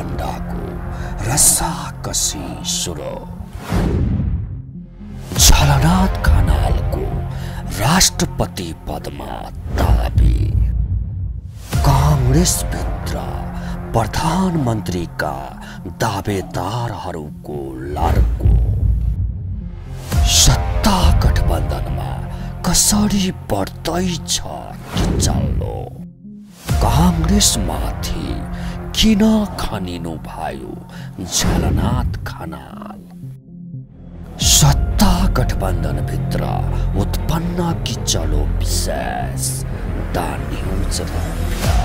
भागभण्डाको रस्साकसी सुरु। झलनाथ खनालको राष्ट्रपति पदमा दाबी। कांग्रेसभित्र प्रधानमन्त्रीका दावेदारहरूको लड्को। सत्ता गठबन्धनमा कसरी बढ्दैछ किचल्लो। कांग्रेसमाथि किन खनिनु भयो झलनाथ खनाल। सत्ता गठबन्धनभित्र उत्पन्न किचलो विशेष द न्यूज रूपया।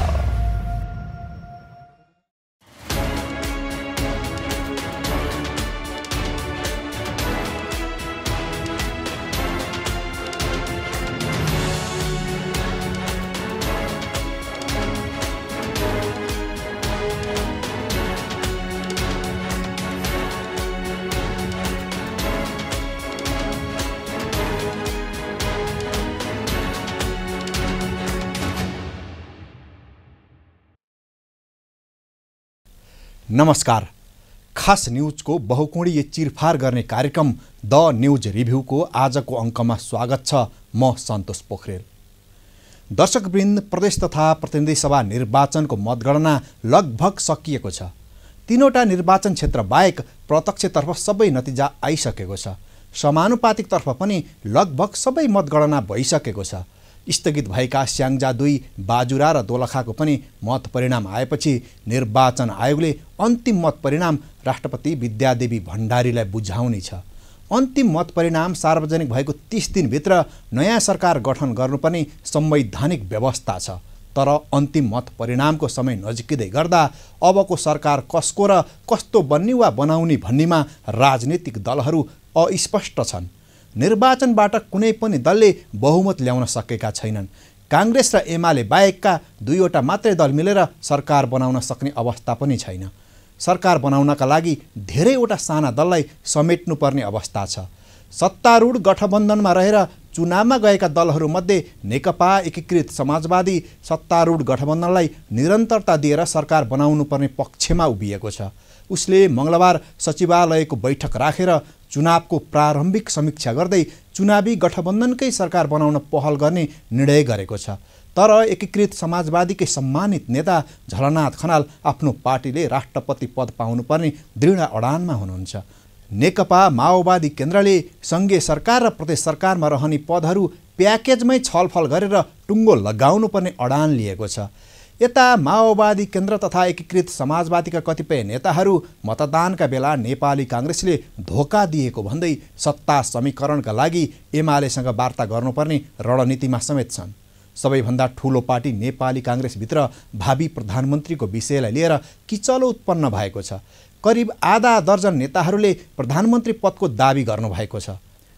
नमस्कार। खास न्यूजको बहुकोणीय चिरफार गर्ने कार्यक्रम द न्यूज रिभ्यूको आजको अङ्कमा स्वागत छ। म सन्तोष पोखरेल। दर्शकवृन्द, प्रदेश तथा प्रतिनिधि सभा निर्वाचनको मतगणना लगभग सकिएको छ। तीनवटा निर्वाचन क्षेत्र बाहेक प्रत्यक्षतर्फ सबै नतिजा आइसकेको छ। समानुपातिकतर्फ पनि लगभग सबै मतगणना भइसकेको छ। स्थगित भएका स्याङ्जा 2, बाजुरा र दोलखाको पनि मत परिणाम आएपछि निर्वाचन आयोगले अन्तिम मत परिणाम राष्ट्रपति विद्यादेवी भण्डारीलाई बुझाउने छ। अन्तिम मत परिणाम सार्वजनिक भएको 30 दिनभित्र नयाँ सरकार गठन गर्नुपर्ने संवैधानिक व्यवस्था छ। तर अन्तिम मत परिणामको समय नजिकिँदै गर्दा अबको सरकार कसको र कस्तो बन्ने वा बनाउने भन्नेमा राजनीतिक दलहरू अस्पष्ट छन्। निर्वाचनबाट कुनै पनि दलले बहुमत ल्याउन सकेका छैनन्। कांग्रेस र एमाले बाहेकका दुईवटा मात्रै दल मिलेर सरकार बनाउन सक्ने अवस्था पनि छैन। सरकार बनाउनका लागि धेरैवटा साना दललाई समेट्नुपर्ने अवस्था छ। सत्तारूढ गठबन्धनमा रहेर चुनावमा गएका दलहरूमध्ये नेकपा एकीकृत समाजवादी सत्तारूढ गठबन्धनलाई निरन्तरता दिएर सरकार बनाउनुपर्ने पक्षमा उभिएको छ। उसले मङ्गलबार सचिवालयको बैठक राखेर चुनावको प्रारम्भिक समीक्षा गर्दै चुनावी गठबन्धनकै सरकार बनाउन पहल गर्ने निर्णय गरेको छ। तर एकीकृत समाजवादीकै सम्मानित नेता झलनाथ खनाल आफ्नो पार्टीले राष्ट्रपति पद पाउनुपर्ने दृढ अडानमा हुनुहुन्छ। नेकपा माओवादी केन्द्रले सङ्घीय सरकार र प्रदेश सरकारमा रहने पदहरू प्याकेजमै छलफल गरेर टुङ्गो लगाउनुपर्ने अडान लिएको छ। यता माओवादी केन्द्र तथा एकीकृत समाजवादीका कतिपय नेताहरू मतदानका बेला नेपाली कांग्रेसले धोका दिएको भन्दै सत्ता समीकरणका लागि एमालेसँग वार्ता गर्नुपर्ने रणनीतिमा समेत छन्। सबैभन्दा ठूलो पार्टी नेपाली कांग्रेसभित्र भावी प्रधानमन्त्रीको विषयलाई लिएर किचलो उत्पन्न भएको छ। करिब आधा दर्जन नेताहरूले प्रधानमन्त्री पदको दाबी गर्नुभएको छ।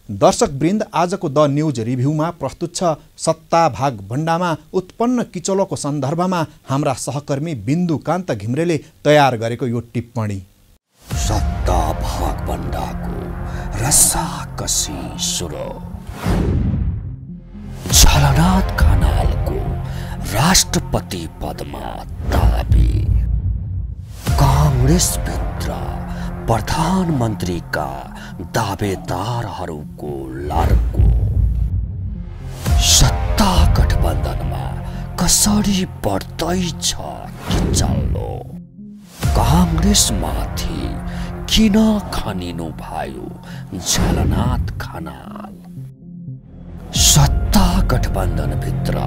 दर्शकवृन्द, आजको द न्यूज रिभ्यूमा प्रस्तुत छ सत्ता भागभण्डामा उत्पन्न किचलोको सन्दर्भमा हाम्रा सहकर्मी बिन्दुकान्त घिम्रेले तयार गरेको यो टिप्पणी। सत्ता भागभण्डाको रस्साकसी सुरु। झलनाथ खनालको राष्ट्रपति पदमा दाबी। कांग्रेसभित्र प्रधानमन्त्रीका दावेदारहरूको लड्को। सत्ता गठबन्धनमा कसरी बढ्दैछ किचल्लो। कांग्रेसमाथि किन खनिनु भयो झलनाथ खनाल। सत्ता गठबन्धनभित्र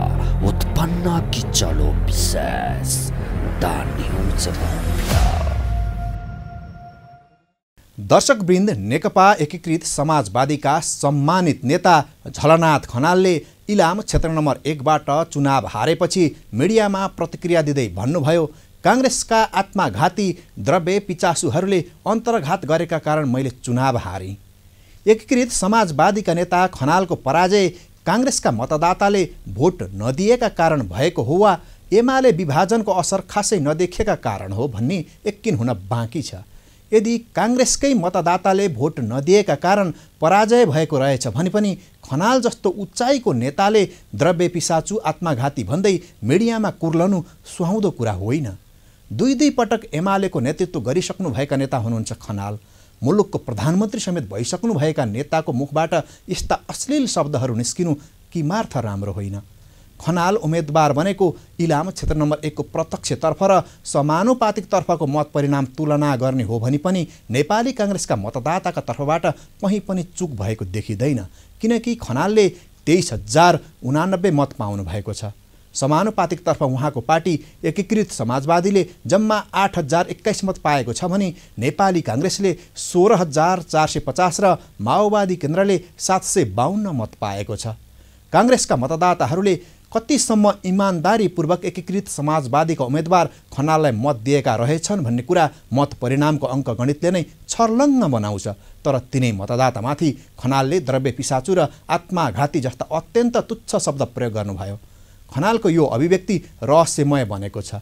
उत्पन्न किचलो विशेष द न्यूज रूपया। दर्शकवृन्द, नेकपा एकीकृत समाजवादीका सम्मानित नेता झलनाथ खनालले इलाम क्षेत्र नम्बर 1बाट चुनाव हारेपछि मिडियामा प्रतिक्रिया दिँदै भन्नुभयो, कांग्रेसका आत्मघाती द्रव्य पिचासुहरूले अन्तर्घात गरेका कारण मैले चुनाव हारेँ। एकीकृत समाजवादीका नेता खनालको पराजय कांग्रेसका मतदाताले भोट नदिएका कारण भएको हो वा एमाले विभाजनको असर खासै नदेखेका कारण हो भन्ने यकिन हुन बाँकी छ। यदि कांग्रेसकै मतदाताले भोट नदिएका कारण पराजय भएको रहेछ भने पनि खनाल जस्तो उचाइको नेताले द्रव्य पिसाचु आत्मघाती भन्दै मिडियामा कुर्लनु सुहाउँदो कुरा होइन। दुई पटक एमालेको नेतृत्व गरिसक्नुभएका नेता हुनुहुन्छ खनाल। मुलुकको प्रधानमन्त्री समेत भइसक्नुभएका नेताको मुखबाट यस्ता अश्लील शब्दहरू निस्किनु किमार्थ राम्रो होइन। खनाल उम्मेदवार बनेको इलाम क्षेत्र नम्बर 1 को प्रत्यक्षतर्फ र समानुपातिकतर्फको मत परिणाम तुलना गर्ने हो भने पनि नेपाली काङ्ग्रेसका मतदाताका तर्फबाट कहीँ पनि चुक भएको देखिँदैन, किनकि खनालले 23,089 मत पाउनु भएको छ। समानुपातिकतर्फ उहाँको पार्टी एकीकृत समाजवादीले जम्मा 8,021 मत पाएको छ भने नेपाली काङ्ग्रेसले 16,450 र माओवादी केन्द्रले 752 मत पाएको छ। काङ्ग्रेसका मतदाताहरूले कतिसम्म इमान्दारीपूर्वक एकीकृत समाजवादीका उम्मेदवार खनाललाई मत दिएका रहेछन् भन्ने कुरा मत परिणामको अङ्कगणितले नै छर्लङ्ग बनाउँछ। तर तिनै मतदातामाथि खनालले द्रव्य पिसाचु र आत्माघाती जस्ता अत्यन्त तुच्छ शब्द प्रयोग गर्नुभयो। खनालको यो अभिव्यक्ति रहस्यमय बनेको छ।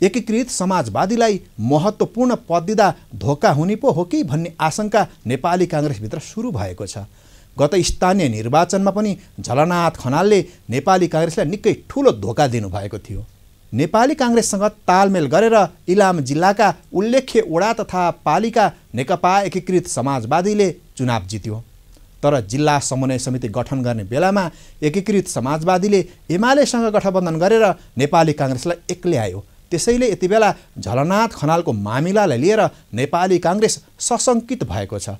एकीकृत समाजवादीलाई महत्त्वपूर्ण पद दिँदा धोका हुने पो हो कि भन्ने आशंका नेपाली काङ्ग्रेसभित्र सुरु भएको छ। गत स्थानीय निर्वाचनमा पनि झलनाथ खनालले नेपाली काङ्ग्रेसलाई निकै ठुलो धोका दिनुभएको थियो। नेपाली काङ्ग्रेससँग तालमेल गरेर इलाम जिल्लाका उल्लेख्य वडा तथा पालिका नेकपा एकीकृत समाजवादीले चुनाव जित्यो। तर जिल्ला समन्वय समिति गठन गर्ने बेलामा एकीकृत समाजवादीले एमालेसँग गठबन्धन गरेर नेपाली काङ्ग्रेसलाई एक्ल्यायो। त्यसैले यति बेला झलनाथ खनालको मामिलालाई लिएर नेपाली काङ्ग्रेस सशङ्कित भएको छ।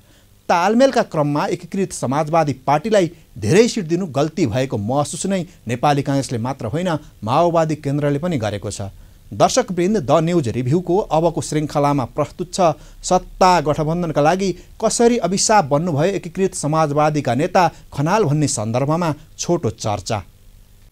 तालमेलका क्रममा एकीकृत समाजवादी पार्टीलाई धेरै सिट दिनु गल्ती भएको महसुस नै नेपाली काङ्ग्रेसले मात्र होइन, माओवादी केन्द्रले पनि गरेको छ। दर्शकवृन्द, द न्युज रिभ्यूको अबको श्रृङ्खलामा प्रस्तुत छ सत्ता गठबन्धनका लागि कसरी अभिशाप बन्नुभयो एकीकृत समाजवादीका नेता खनाल भन्ने सन्दर्भमा छोटो चर्चा।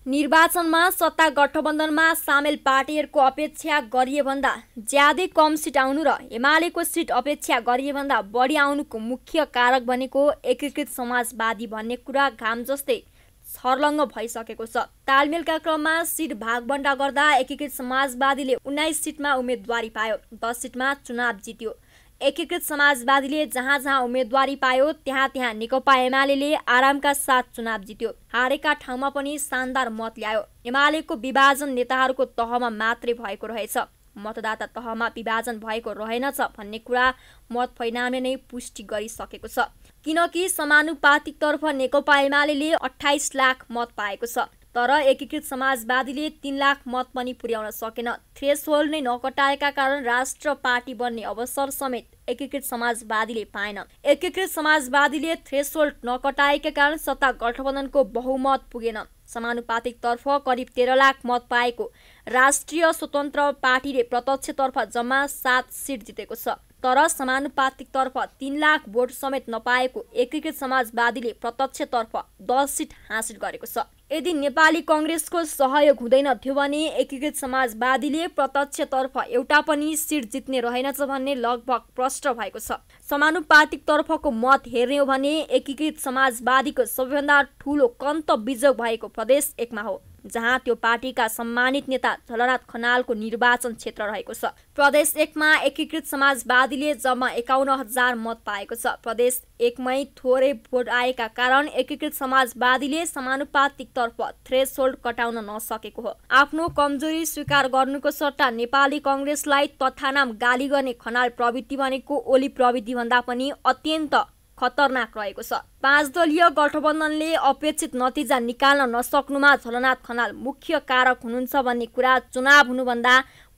निर्वाचनमा सत्ता गठबन्धनमा सामेल पार्टीहरूको अपेक्षा गरिएभन्दा ज्यादै कम सिट आउनु र एमालेको सिट अपेक्षा गरिएभन्दा बढी आउनुको मुख्य कारक भनेको एकीकृत समाजवादी भन्ने कुरा घाम जस्तै छर्लङ्ग भइसकेको छ। तालमेलका क्रममा सिट भागबण्डा गर्दा एकीकृत समाजवादीले 19 सिटमा उम्मेदवारी पायो, 10 सिटमा चुनाव जित्यो। एकीकृत समाजवादीले जहाँ जहाँ उम्मेदवारी पायो त्यहाँ त्यहाँ नेकपा एमाले आरामका साथ चुनाव जित्यो। हारेका ठाउँमा पनि शानदार मत ल्यायो। एमालेको विभाजन नेताहरूको तहमा मात्रै भएको रहेछ, मतदाता तहमा विभाजन भएको रहेनछ भन्ने कुरा मत परिणामले नै पुष्टि गरिसकेको छ। किनकि समानुपातिकतर्फ नेकपा एमाले 28 लाख मत पाएको छ, तर एकीकृत समाजवादीले 3 लाख मत पनि पुर्याउन सकेन। थ्रेसहोल्ड नै नकटाएका कारण राष्ट्र पार्टी बन्ने अवसर समेत एकीकृत समाजवादीले पाएन। एकीकृत समाजवादीले थ्रेसहोल्ड नकटाएका कारण सत्ता गठबन्धनको बहुमत पुगेन। समानुपातिकतर्फ करिब 13 लाख मत पाएको राष्ट्रिय स्वतन्त्र पार्टीले प्रत्यक्षतर्फ जम्मा 7 सिट जितेको छ, तर समानुपातिकतर्फ 3 लाख भोट समेत नपाएको एकीकृत समाजवादीले प्रत्यक्षतर्फ 10 सिट हासिल गरेको छ। यदि नेपाली काङ्ग्रेसको सहयोग हुँदैन थियो भने एकीकृत समाजवादीले प्रत्यक्षतर्फ एउटा पनि सिट जित्ने रहेनछ भन्ने लगभग प्रष्ट भएको छ। समानुपातिकतर्फको मत हेर्ने हो भने एकीकृत समाजवादीको सबैभन्दा ठुलो कन्त बिजोग भएको प्रदेश 1 मा हो, जहाँ त्यो पार्टीका सम्मानित नेता झलनाथ खनालको निर्वाचन क्षेत्र रहेको छ। प्रदेश 1 मा एकीकृत समाजवादीले जम्मा 51,000 मत पाएको छ। प्रदेश 1 मै थोरै भोट आएका कारण एकीकृत समाजवादीले समानुपातिकतर्फ थ्रेसहोल्ड कटाउन नसकेको हो। आफ्नो कमजोरी स्वीकार गर्नुको सट्टा नेपाली काङ्ग्रेसलाई तथानाम गाली गर्ने खनाल प्रवृत्ति भनेको ओली प्रवृत्ति भन्दा पनि अत्यन्त खतरनाक रहेको छ। 5 दलीय गठबन्धनले अपेक्षित नतिजा निकाल्न नसक्नुमा झलनाथ खनाल मुख्य कारक हुनुहुन्छ भन्ने कुरा चुनाव हुनुभन्दा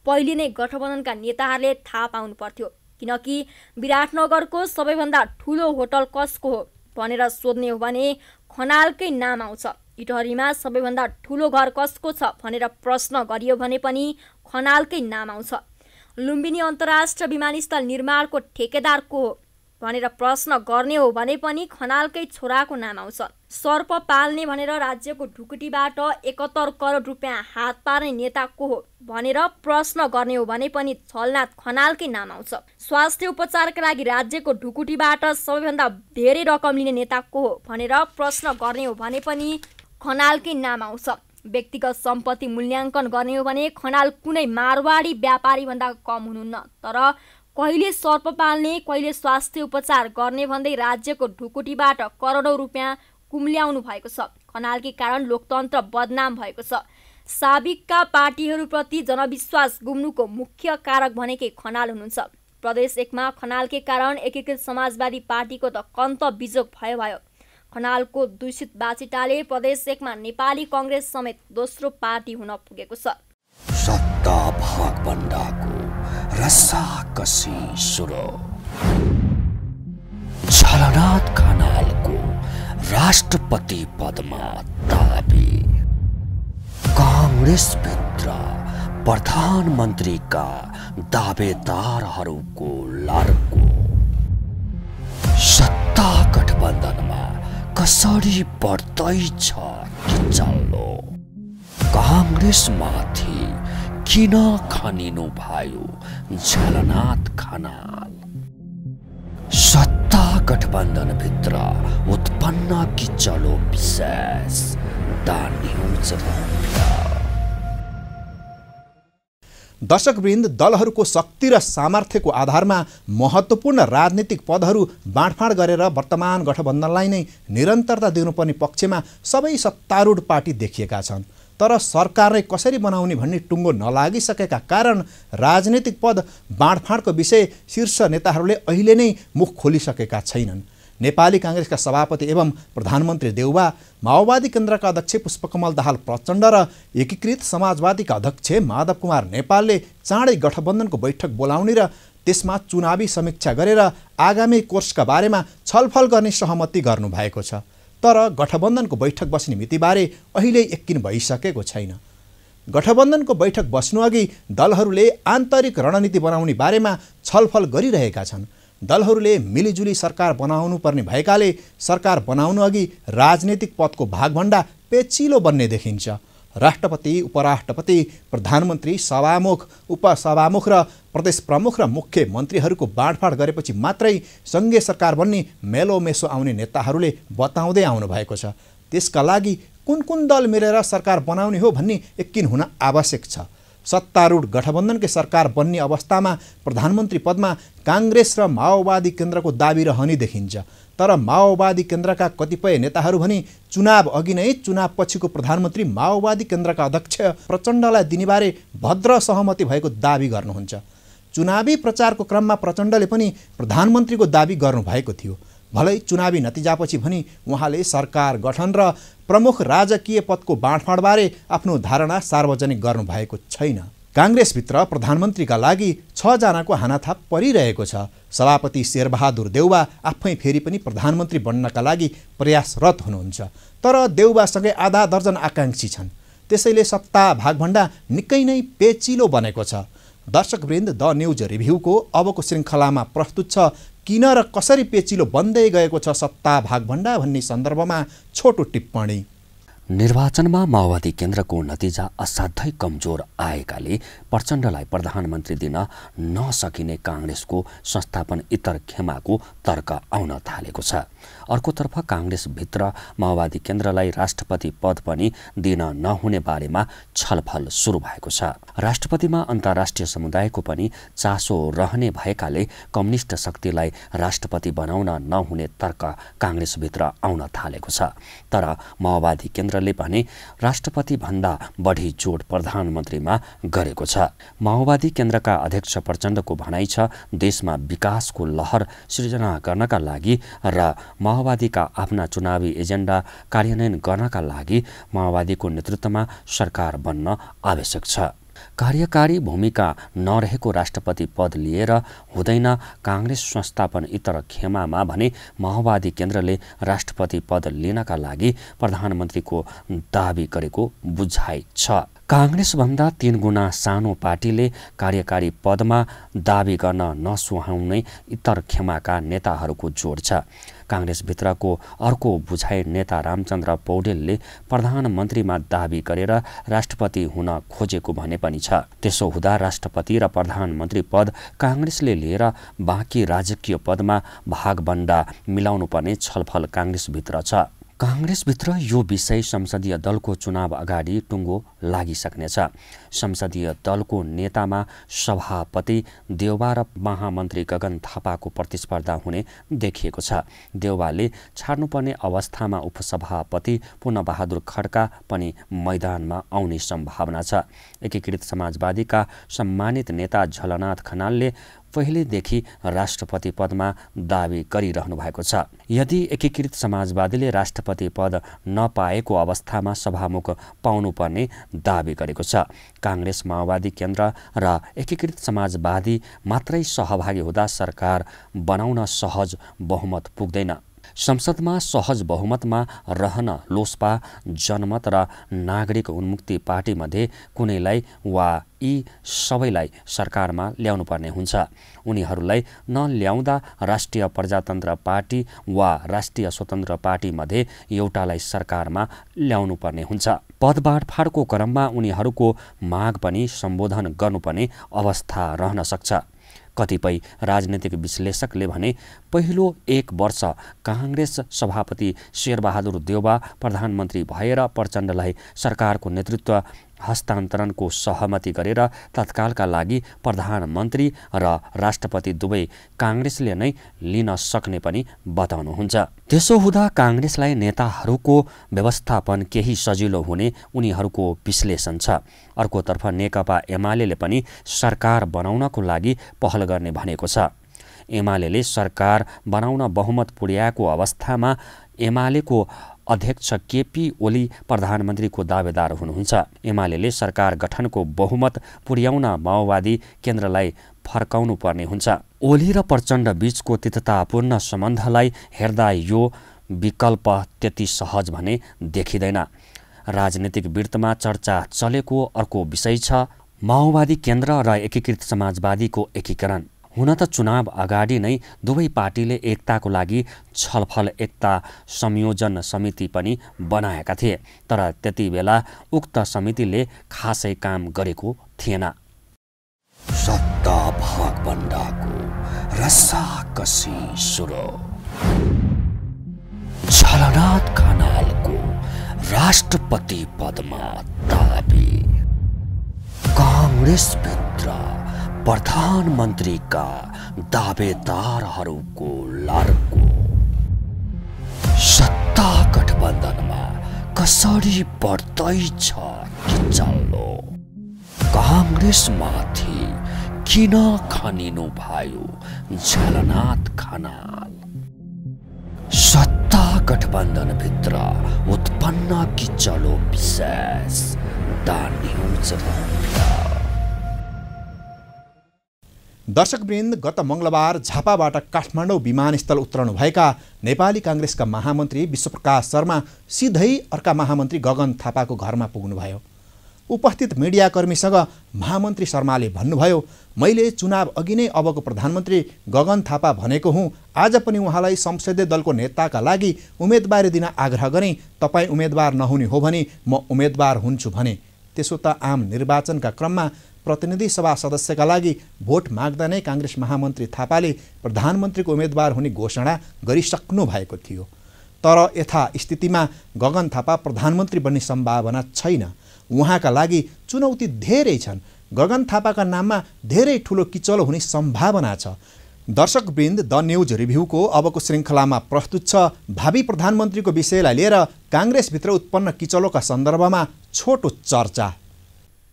पहिले नै गठबन्धनका नेताहरूले थाहा पाउनु पर्थ्यो। किनकि विराटनगरको सबैभन्दा ठुलो होटल कसको हो भनेर सोध्ने हो भने खनालकै नाम आउँछ। इटहरीमा सबैभन्दा ठुलो घर कसको छ भनेर प्रश्न गरियो भने पनि खनालकै नाम आउँछ। लुम्बिनी अन्तर्राष्ट्रिय विमानस्थल निर्माणको ठेकेदार को हो भनेर प्रश्न गर्ने हो भने पनि खनालकै छोराको नाम आउँछ। सर्प पाल्ने भनेर राज्यको ढुकुटीबाट 71 करोड रुपियाँ हात पार्ने नेता को हो भनेर प्रश्न गर्ने हो भने पनि झलनाथ खनालकै नाम आउँछ। स्वास्थ्य उपचारका लागि राज्यको ढुकुटीबाट सबैभन्दा धेरै रकम लिने नेता को हो भनेर प्रश्न गर्ने हो भने पनि खनालकै नाम आउँछ। व्यक्तिगत सम्पत्ति मूल्याङ्कन गर्ने हो भने खनाल कुनै मारवाडी व्यापारी भन्दा कम हुनुहुन्न, तर कहिले सर्प पाल्ने कहिले स्वास्थ्य उपचार गर्ने भन्दै राज्यको ढुकुटीबाट करोडौं रुपियाँ कुम्ल्याउनु भएको छ। खनालकै कारण लोकतन्त्र बदनाम भएको छ। साबिकका पार्टीहरूप्रति जनविश्वास गुम्नुको मुख्य कारक भनेकै खनाल हुनुहुन्छ। प्रदेश 1 मा खनालकै कारण एकीकृत समाजवादी पार्टीको त कन्त बिजोग भयो। खनालको दूषित बाचिटाले प्रदेश 1 मा नेपाली कांग्रेस समेत दोस्रो पार्टी हुन पुगेको छ। सत्ता भागभण्डाको रस्साकसी सुरु। झलनाथ खनालको राष्ट्रपति पदमा दाबी। कांग्रेसभित्र प्रधानमन्त्रीका दावेदारहरूको लड्को। सत्ता गठबन्धनमा कसरी बढ्दैछ किचल्लो। कांग्रेसमाथि किन खनिनु भयो झलनाथ खनाल। सत्ता गठबन्धनभित्र उत्पन्न किचलो विशेष द न्यूज रूपया। दर्शकवृन्द, दलहरूको शक्ति र सामर्थ्यको आधारमा महत्त्वपूर्ण राजनीतिक पदहरू बाँडफाँड गरेर वर्तमान गठबन्धनलाई नै निरन्तरता दिनुपर्ने पक्षमा सबै सत्तारूढ पार्टी देखिएका छन्। तर सरकार नै कसरी बनाउने भन्ने टुङ्गो नलागिसकेका कारण राजनीतिक पद बाँडफाँडको विषय शीर्ष नेताहरूले अहिले नै मुख खोलिसकेका छैनन्। नेपाली कांग्रेसका सभापति एवं प्रधानमन्त्री देउबा, माओवादी केन्द्रका अध्यक्ष पुष्पकमल दाहाल प्रचण्ड र एकीकृत समाजवादीका अध्यक्ष माधव कुमार नेपालले चाँडै गठबन्धनको बैठक बोलाउने र त्यसमा चुनावी समीक्षा गरेर आगामी कोर्सका बारेमा छलफल गर्ने सहमति गर्नुभएको छ। तर गठबन्धनको बैठक बस्ने मितिबारे अहिले यकिन भइसकेको छैन। गठबन्धनको बैठक बस्नुअघि दलहरूले आन्तरिक रणनीति बनाउने बारेमा छलफल गरिरहेका छन्। दलहरूले मिलिजुली सरकार बनाउनु पर्ने भएकाले सरकार बनाउनुअघि राजनीतिक पदको भागभण्डा पेचिलो बन्ने देखिन्छ। राष्ट्रपति, उपराष्ट्रपति, प्रधानमन्त्री, सभामुख, उपसभामुख र प्रदेश प्रमुख र मुख्यमन्त्रीहरूको बाँडफाँड गरेपछि मात्रै सङ्घीय सरकार बन्ने मेलोमेसो आउने नेताहरूले बताउँदै आउनुभएको छ। त्यसका लागि कुन कुन दल मिलेर सरकार बनाउने हो भन्ने यकिन हुन आवश्यक छ। सत्तारूढ गठबन्धनकै सरकार बन्ने अवस्थामा प्रधानमन्त्री पदमा कांग्रेस र माओवादी केन्द्रको दाबी रहने देखिन्छ। तर माओवादी केन्द्रका कतिपय नेताहरू भने चुनाव अघि नै चुनाव पछिको प्रधानमन्त्री माओवादी केन्द्रका अध्यक्ष प्रचण्डलाई दिनेबारे भद्र सहमति भएको दाबी गर्नुहुन्छ। चुनावी प्रचारको क्रममा प्रचण्डले पनि प्रधानमन्त्रीको दाबी गर्नुभएको थियो। भलै चुनावी नतिजापछि पनि उहाँले सरकार गठन र प्रमुख राजकीय पदको बाँडफाँडबारे आफ्नो धारणा सार्वजनिक गर्नुभएको छैन। कांग्रेसभित्र प्रधानमन्त्रीका लागि 6 जनाको हानाथाप परिरहेको छ। सभापति शेरबहादुर देउबा आफै फेरि पनि प्रधानमन्त्री बन्नका लागि प्रयासरत हुनुहुन्छ। तर देउबासँगै आधा दर्जन आकांक्षी छन्। त्यसैले सत्ता भागभण्डा निकै नै पेचिलो बनेको छ। दर्शकवृन्द, द न्यूज रिभ्यूको अबको श्रृङ्खलामा प्रस्तुत छ किन र कसरी पेचिलो बन्दै गएको छ सत्ता भागभण्डा भन्ने सन्दर्भमा छोटो टिप्पणी। निर्वाचनमा माओवादी केन्द्रको नतिजा असाध्यै कमजोर आएकाले प्रचण्डलाई प्रधानमन्त्री दिन नसकिने कांग्रेसको संस्थापन इतर खेमाको तर्क आउन थालेको छ। अर्कोतर्फ कांग्रेसभित्र माओवादी केन्द्रलाई राष्ट्रपति पद पनि दिन नहुने बारेमा छलफल सुरु भएको छ। राष्ट्रपतिमा अन्तर्राष्ट्रिय समुदायको पनि चासो रहने भएकाले कम्युनिस्ट शक्तिलाई राष्ट्रपति बनाउन नहुने तर्क कांग्रेसभित्र आउन थालेको छ। तर माओवादी केन्द्रले भने राष्ट्रपति भन्दा बढी जोड प्रधानमन्त्रीमा गरेको छ। माओवादी केन्द्रका अध्यक्ष प्रचण्डको भनाइ छ देशमा विकासको लहर सृजना गर्नका लागि र माओवादीका आफ्ना चुनावी एजेन्डा कार्यान्वयन गर्नका लागि माओवादीको नेतृत्वमा सरकार बन्न आवश्यक छ। कार्यकारी भूमिका नरहेको राष्ट्रपति पद लिएर हुँदैन कांग्रेस संस्थापन इतर खेमामा भने माओवादी केन्द्रले राष्ट्रपति पद लिनका लागि प्रधानमन्त्रीको दाबी गरेको बुझाइ छ। कांग्रेसभन्दा 3 गुणा सानो पार्टीले कार्यकारी पदमा दाबी गर्न नसुहाउने इतर खेमाका नेताहरूको जोड छ। कांग्रेसभित्रको अर्को बुझाइ नेता रामचन्द्र पौडेलले प्रधानमन्त्रीमा दाबी गरेर राष्ट्रपति हुन खोजेको भने पनि छ। त्यसो हुँदा राष्ट्रपति र प्रधानमन्त्री पद कांग्रेसले लिएर बाँकी राजकीय पदमा भागभण्डा मिलाउनु पर्ने छलफल कांग्रेसभित्र छ। काङ्ग्रेसभित्र यो विषय संसदीय दलको चुनाव अगाडि टुङ्गो लागिसक्नेछ। संसदीय दलको नेतामा सभापति देउबा र महामन्त्री गगन थापाको प्रतिस्पर्धा हुने देखिएको छ। देउबाले छाड्नुपर्ने अवस्थामा उपसभापति पूर्णबहादुर खड्का पनि मैदानमा आउने सम्भावना छ। एकीकृत समाजवादीका सम्मानित नेता झलनाथ खनालले पहिलेदेखि राष्ट्रपति पदमा दावी गरिरहनु भएको छ। यदि एकीकृत समाजवादीले राष्ट्रपति पद नपाएको अवस्थामा सभामुख पाउनुपर्ने दावी गरेको छ। काङ्ग्रेस माओवादी केन्द्र र एकीकृत समाजवादी मात्रै सहभागी हुँदा सरकार बनाउन सहज बहुमत पुग्दैन। संसदमा सहज बहुमतमा रहन लोसपा, जनमत र नागरिक उन्मुक्ति पार्टीमध्ये कुनैलाई वा यी सबैलाई सरकारमा ल्याउनुपर्ने हुन्छ। उनीहरूलाई नल्याउँदा राष्ट्रिय प्रजातन्त्र पार्टी वा राष्ट्रिय स्वतन्त्र पार्टीमध्ये एउटालाई सरकारमा ल्याउनुपर्ने हुन्छ। पद बाँडफाँडको क्रममा उनीहरूको माग पनि सम्बोधन गर्नुपर्ने अवस्था रहन सक्छ। कतिपय राजनीतिक विश्लेषकले भने पहिलो 1 वर्ष काङ्ग्रेस सभापति शेरबहादुर देउबा प्रधानमन्त्री भएर प्रचण्डलाई सरकारको नेतृत्व हस्तान्तरणको सहमति गरेर तत्कालका लागि प्रधानमन्त्री र राष्ट्रपति दुवै काङ्ग्रेसले नै लिन सक्ने पनि बताउनुहुन्छ। त्यसो हुँदा काङ्ग्रेसलाई नेताहरूको व्यवस्थापन केही सजिलो हुने उनीहरूको विश्लेषण छ। अर्कोतर्फ नेकपा एमाले पनि सरकार बनाउनको लागि पहल गर्ने भनेको छ। एमाले सरकार बनाउन बहुमत पुर्याएको अवस्थामा एमालेको अध्यक्ष केपी ओली प्रधानमन्त्रीको दावेदार हुनुहुन्छ। एमाले सरकार गठनको बहुमत पुर्याउन माओवादी केन्द्रलाई फर्काउनु पर्ने हुन्छ। ओली र प्रचण्ड बीचको तिक्ततापूर्ण सम्बन्धलाई हेर्दा यो विकल्प त्यति सहज भने देखिँदैन। राजनीतिक वृत्तमा चर्चा चलेको अर्को विषय छ माओवादी केन्द्र र एकीकृत समाजवादीको एकीकरण। हुन त चुनाव अगाडि नै दुवै पार्टीले एकताको लागि छलफल एकता संयोजन समिति पनि बनाएका थिए, तर त्यति बेला उक्त समितिले खासै काम गरेको थिएन। सत्ता भागभण्डाको रस्साकसी सुरु। झलनाथ खनालको राष्ट्रपति पदमा दाबी। काङ्ग्रेसभित्र प्रधानमन्त्रीका दावेदारहरूको लड्को। सत्ता गठबन्धनमा कसरी बढ्दैछ किचल्लो। काङ्ग्रेसमाथि किन खनिनु भयो झलनाथ खनाल। सत्ता गठबन्धनभित्र उत्पन्न किचलो विशेष द न्युज रिभ्यू। दर्शकवृन्द, गत मङ्गलबार झापाबाट काठमाडौँ विमानस्थल उत्रनुभएका नेपाली काङ्ग्रेसका महामन्त्री विश्वप्रकाश शर्मा सिधै अर्का महामन्त्री गगन थापाको घरमा पुग्नुभयो। उपस्थित मिडियाकर्मीसँग महामन्त्री शर्माले भन्नुभयो, मैले चुनाव अघि नै अबको प्रधानमन्त्री गगन थापा भनेको हुँ। आज पनि उहाँलाई संसदीय दलको नेताका लागि उम्मेदवारी दिन आग्रह गरेँ। तपाईँ उम्मेदवार नहुने हो भने म उम्मेदवार हुन्छु भने। त्यसो त आम निर्वाचनका क्रममा प्रतिनिधि सभा सदस्यका लागि भोट माग्दा नै काङ्ग्रेस महामन्त्री थापाले प्रधानमन्त्रीको उम्मेदवार हुने घोषणा गरिसक्नु भएको थियो। तर यथास्थितिमा गगन थापा प्रधानमन्त्री बन्ने सम्भावना छैन। उहाँका लागि चुनौती धेरै छन्। गगन थापाका नाममा धेरै ठुलो किचलो हुने सम्भावना छ। दर्शकवृन्द, द न्युज रिभ्यूको अबको श्रृङ्खलामा प्रस्तुत छ भावी प्रधानमन्त्रीको विषयलाई लिएर काङ्ग्रेसभित्र उत्पन्न किचलोका सन्दर्भमा छोटो चर्चा।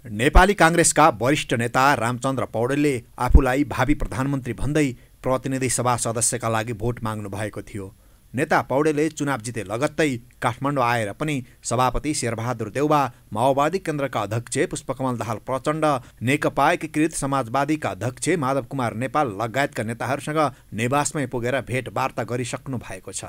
नेपाली काङ्ग्रेसका वरिष्ठ नेता रामचन्द्र पौडेलले आफूलाई भावी प्रधानमन्त्री भन्दै प्रतिनिधि सभा सदस्यका लागि भोट माग्नु भएको थियो। नेता पौडेलले चुनाव जिते लगत्तै काठमाडौँ आएर पनि सभापति शेरबहादुर देउबा, माओवादी केन्द्रका अध्यक्ष पुष्पकमल दाहाल प्रचण्ड, नेकपा एकीकृत समाजवादीका अध्यक्ष माधव कुमार नेपाल लगायतका नेताहरूसँग निवासमै पुगेर भेटवार्ता गरिसक्नु भएको छ।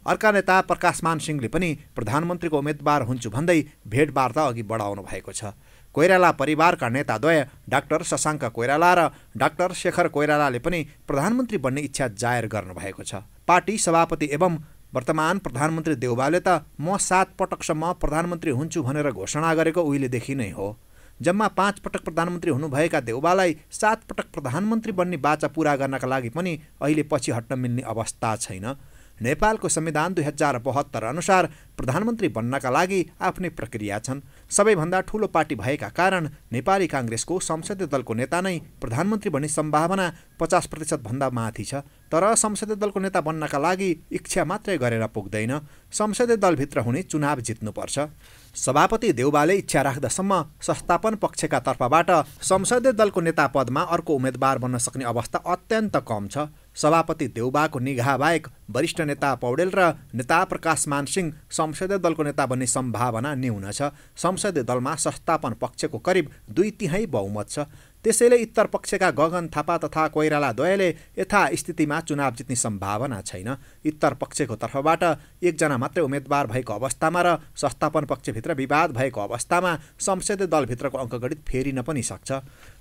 अर्का नेता प्रकाशमान सिंहले पनि प्रधानमन्त्रीको उम्मेदवार हुन्छु भन्दै भेटवार्ता अघि बढाउनु भएको छ। कोइराला परिवारका नेताद्वय डाक्टर शशाङ्क कोइराला र डाक्टर शेखर कोइरालाले पनि प्रधानमन्त्री बन्ने इच्छा जाहेर गर्नुभएको छ। पार्टी सभापति एवं वर्तमान प्रधानमन्त्री देउबाले त म 7 पटकसम्म प्रधानमन्त्री हुन्छु भनेर घोषणा गरेको उहिलेदेखि नै हो। जम्मा 5 पटक प्रधानमन्त्री हुनुभएका देउबालाई 7 पटक प्रधानमन्त्री बन्ने बाचा पूरा गर्नका लागि पनि अहिले पछि हट्न मिल्ने अवस्था छैन। नेपालको संविधान 2072 अनुसार प्रधानमन्त्री बन्नका लागि आफ्नै प्रक्रिया छन्। सबैभन्दा ठूलो पार्टी भएका कारण नेपाली काङ्ग्रेसको संसदीय दलको नेता नै प्रधानमन्त्री बन्ने सम्भावना 50% भन्दा माथि छ। तर संसदीय दलको नेता बन्नका लागि इच्छा मात्रै गरेर पुग्दैन, संसदीय दलभित्र हुने चुनाव जित्नुपर्छ। सभापति देउबाले इच्छा राख्दासम्म संस्थापन पक्षका तर्फबाट संसदीय दलको नेता पदमा अर्को उम्मेदवार बन्न सक्ने अवस्था अत्यन्त कम छ। सभापति देउबाको निगाह बाहेक वरिष्ठ नेता पौडेल र नेता प्रकाशमान सिंह संसदीय दलको नेता बन्ने सम्भावना न्यून छ। संसदीय दलमा संस्थापन पक्षको करिब 2/3 बहुमत छ। त्यसैले उत्तर पक्षका गगन थापा तथा कोइराला द्वयले यथास्थितिमा चुनाव जित्ने सम्भावना छैन। उत्तर पक्षको तर्फबाट एकजना मात्रै उम्मेदवार भएको अवस्थामा र संस्थापन पक्षभित्र विवाद भएको अवस्थामा संसदीय दलभित्रको अङ्कगणित फेरिन पनि सक्छ।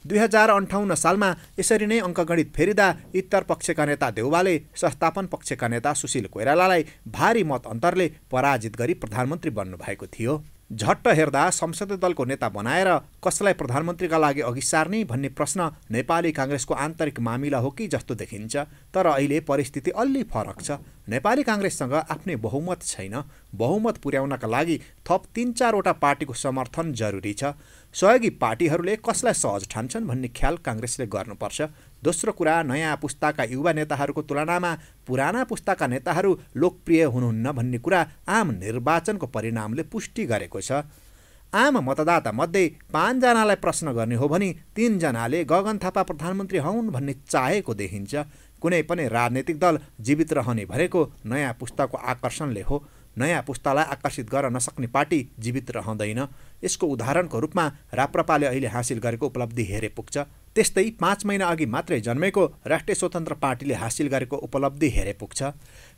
2058 सालमा यसरी नै अङ्कगणित फेरिँदा उत्तर पक्षका नेता देउबाले संस्थापन पक्षका नेता सुशील कोइरालालाई भारी मत अन्तरले पराजित गरी प्रधानमन्त्री बन्नुभएको थियो। झट्ट हेर्दा संसदीय दलको नेता बनाएर कसलाई प्रधानमन्त्रीका लागि अघि सार्ने भन्ने प्रश्न नेपाली काङ्ग्रेसको आन्तरिक मामिला हो कि जस्तो देखिन्छ। तर अहिले परिस्थिति अलि फरक छ। नेपाली काङ्ग्रेससँग आफ्नै बहुमत छैन। बहुमत पुर्याउनका लागि थप 3-4वटा पार्टीको समर्थन जरुरी छ। सहयोगी पार्टीहरूले कसलाई सहज ठान्छन् भन्ने ख्याल काङ्ग्रेसले गर्नुपर्छ। दोस्रो कुरा, नयाँ पुस्ताका युवा नेताहरूको तुलनामा पुराना पुस्ताका नेताहरू लोकप्रिय हुनुहुन्न भन्ने कुरा आम निर्वाचनको परिणामले पुष्टि गरेको छ। आम मतदाता मध्ये 5 जनालाई प्रश्न गर्ने हो भने 3 जनाले गगन थापा प्रधानमन्त्री हुन् भन्ने चाहेको देखिन्छ। कुनै पनि राजनीतिक दल जीवित रहने भनेको नयाँ पुस्ताको आकर्षणले हो। नयाँ पुस्तालाई आकर्षित गर्न नसक्ने पार्टी जीवित रहँदैन। यसको उदाहरणको रूपमा राप्रपाले अहिले हासिल गरेको उपलब्धि हेरे पुग्छ। त्यस्तै 5 महिना अघि मात्रै जन्मेको राष्ट्रिय स्वतन्त्र पार्टीले हासिल गरेको उपलब्धि हेरे पुग्छ।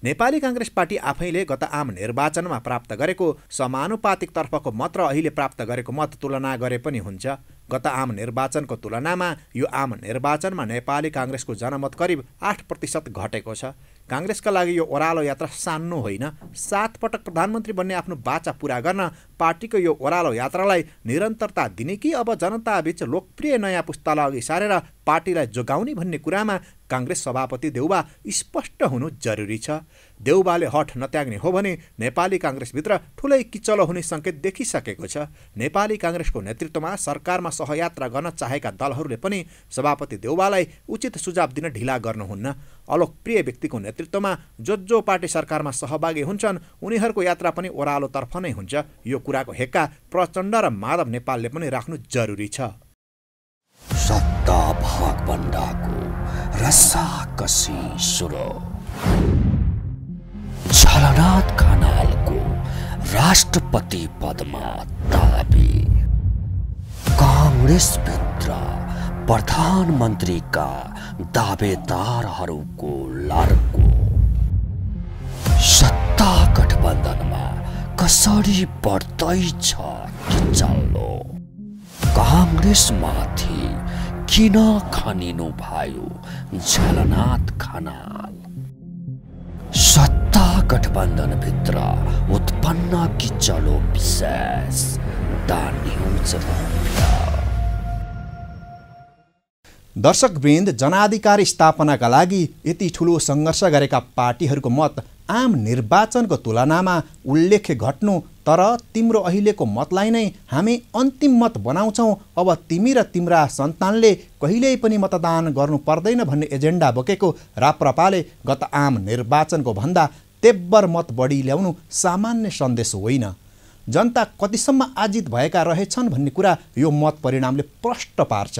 नेपाली काङ्ग्रेस पार्टी आफैले गत आम निर्वाचनमा प्राप्त गरेको समानुपातिक तर्फको मत र अहिले प्राप्त गरेको मत तुलना गरे पनि हुन्छ। गत आम निर्वाचनको तुलनामा यो आम निर्वाचनमा नेपाली काङ्ग्रेसको जनमत करिब 8% घटेको छ। काङ्ग्रेसका लागि यो ओह्रालो यात्रा सानो होइन। 7 पटक प्रधानमन्त्री बन्ने आफ्नो बाचा पूरा गर्न पार्टीको यो ओह्रालो यात्रालाई निरन्तरता दिने कि अब जनताबीच लोकप्रिय नयाँ पुस्तालाई अघि सारेर पार्टीलाई जोगाउने भन्ने कुरामा काङ्ग्रेस सभापति देउबा स्पष्ट हुनु जरुरी छ। देउबाले हठ नत्याग्ने हो भने नेपाली काङ्ग्रेसभित्र ठुलै किचलो हुने सङ्केत देखिसकेको छ। नेपाली काङ्ग्रेसको नेतृत्वमा सरकारमा सहयात्रा गर्न चाहेका दलहरूले पनि सभापति देउबालाई उचित सुझाव दिन ढिला गर्नुहुन्न। अलोकप्रिय व्यक्तिको नेतृत्वमा जो पार्टी सरकारमा सहभागी हुन्छन् उनीहरूको यात्रा पनि ओह्रालोतर्फ नै हुन्छ। यो कुराको हेक्का प्रचण्ड र माधव नेपालले पनि राख्नु जरुरी छ। सत्ता भागभण्डाको रस्साकसी सुरु। झलनाथ खनालको राष्ट्रपति पदमा दाबी। काङ्ग्रेसभित्र प्रधानमन्त्रीका दावेदारहरूको लर्को। सत्ता गठबन्धनमा कसरी बढ्दैछ किचल्लो। काङ्ग्रेसमाथि किन खनिनु भयो झलनाथ खनाल। सत्ता गठबन्धनभित्र उत्पन्न किचलो विशेष द न्युज रह्यो। दर्शकवृन्द, जनाधिकार स्थापनाका लागि यति ठुलो सङ्घर्ष गरेका पार्टीहरूको मत आम निर्वाचनको तुलनामा उल्लेख्य घट्नु, तर तिम्रो अहिलेको मतलाई नै हामी अन्तिम मत बनाउँछौँ, अब तिमी र तिम्रा सन्तानले कहिल्यै पनि मतदान गर्नु पर्दैन भन्ने एजेन्डा बोकेको राप्रपाले गत आम निर्वाचनको भन्दा तेब्बर मत बढी ल्याउनु सामान्य सन्देश होइन। जनता कतिसम्म आजित भएका रहेछन् भन्ने कुरा यो मत परिणामले प्रष्ट पार्छ।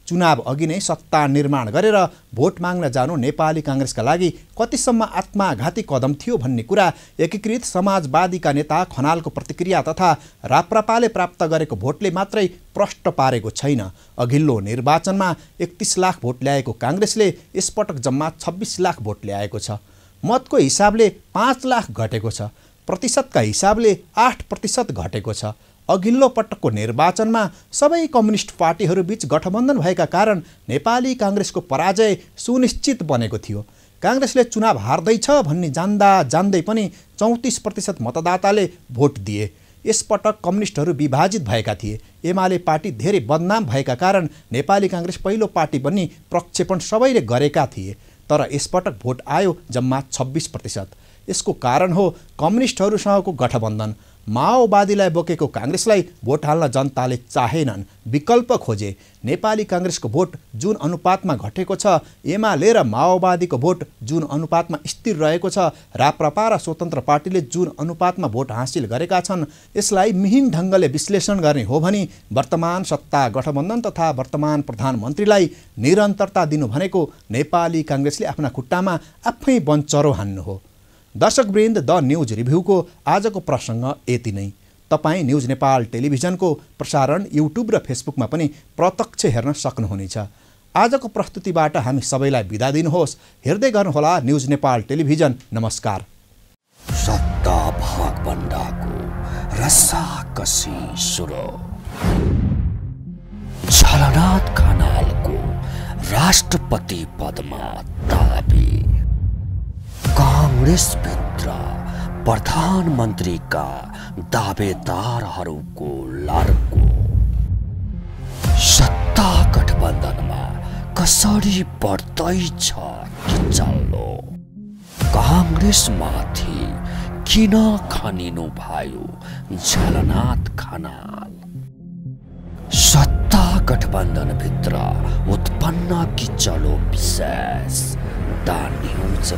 चुनाव अघि नै सत्ता निर्माण गरेर भोट माग्न जानु नेपाली काङ्ग्रेसका लागि कतिसम्म आत्मघाती कदम थियो भन्ने कुरा एकीकृत समाजवादीका नेता खनालको प्रतिक्रिया तथा राप्रपाले प्राप्त गरेको भोटले मात्रै प्रष्ट पारेको छैन। अघिल्लो निर्वाचनमा 31 लाख भोट ल्याएको काङ्ग्रेसले यसपटक जम्मा 26 लाख भोट ल्याएको छ। मतको हिसाबले 5 लाख घटेको छ। प्रतिशतका हिसाबले 8% घटेको छ। अघिल्लो पटकको निर्वाचनमा सबै कम्युनिस्ट पार्टीहरूबीच गठबन्धन भएका कारण नेपाली काङ्ग्रेसको पराजय सुनिश्चित बनेको थियो। काङ्ग्रेसले चुनाव हार्दैछ भन्ने जान्दा जान्दै पनि 34% मतदाताले भोट दिए। यसपटक कम्युनिस्टहरू विभाजित भएका थिए। एमाले पार्टी धेरै बदनाम भएका कारण नेपाली काङ्ग्रेस पहिलो पार्टी बन्ने प्रक्षेपण सबैले गरेका थिए। तर यसपटक भोट आयो जम्मा 26%। यसको कारण हो कम्युनिस्टहरूसँगको गठबन्धन। माओवादीलाई बोकेको काङ्ग्रेसलाई भोट हाल्न जनताले चाहेनन्, विकल्प खोजे। नेपाली काङ्ग्रेसको भोट जुन अनुपातमा घटेको छ, एमाले र माओवादीको भोट जुन अनुपातमा स्थिर रहेको छ, राप्रपा र स्वतन्त्र पार्टीले जुन अनुपातमा भोट हासिल गरेका छन्, यसलाई मिहिन ढङ्गले विश्लेषण गर्ने हो भने वर्तमान सत्ता गठबन्धन तथा वर्तमान प्रधानमन्त्रीलाई निरन्तरता दिनु भनेको नेपाली काङ्ग्रेसले आफ्ना खुट्टामा आफै बन्चरो हान्नु हो। दर्शकवृन्द, द न्युज रिभ्यूको आजको प्रसङ्ग यति नै। तपाईँ न्युज नेपाल टेलिभिजनको प्रसारण युट्युब र फेसबुकमा पनि प्रत्यक्ष हेर्न सक्नुहुनेछ। आजको प्रस्तुतिबाट हामी सबैलाई बिदा दिनुहोस्। हेर्दै गर्नुहोला न्युज नेपाल टेलिभिजन। नमस्कार। सत्ता भागभण्डाको रसाकसी सुरु। झलनाथ खनालको राष्ट्रपति पदमा दाबी। काङ्ग्रेसभित्र प्रधानमन्त्रीका दावेदारहरूको लड्को। सत्ता गठबन्धनमा कसरी बढ्दैछ किचल्लो। काङ्ग्रेसमाथि किन खनिनु भयो झलनाथ खनाल। सत्ता गठबन्धनभित्र उत्पन्न किचलो विशेष द न्युज।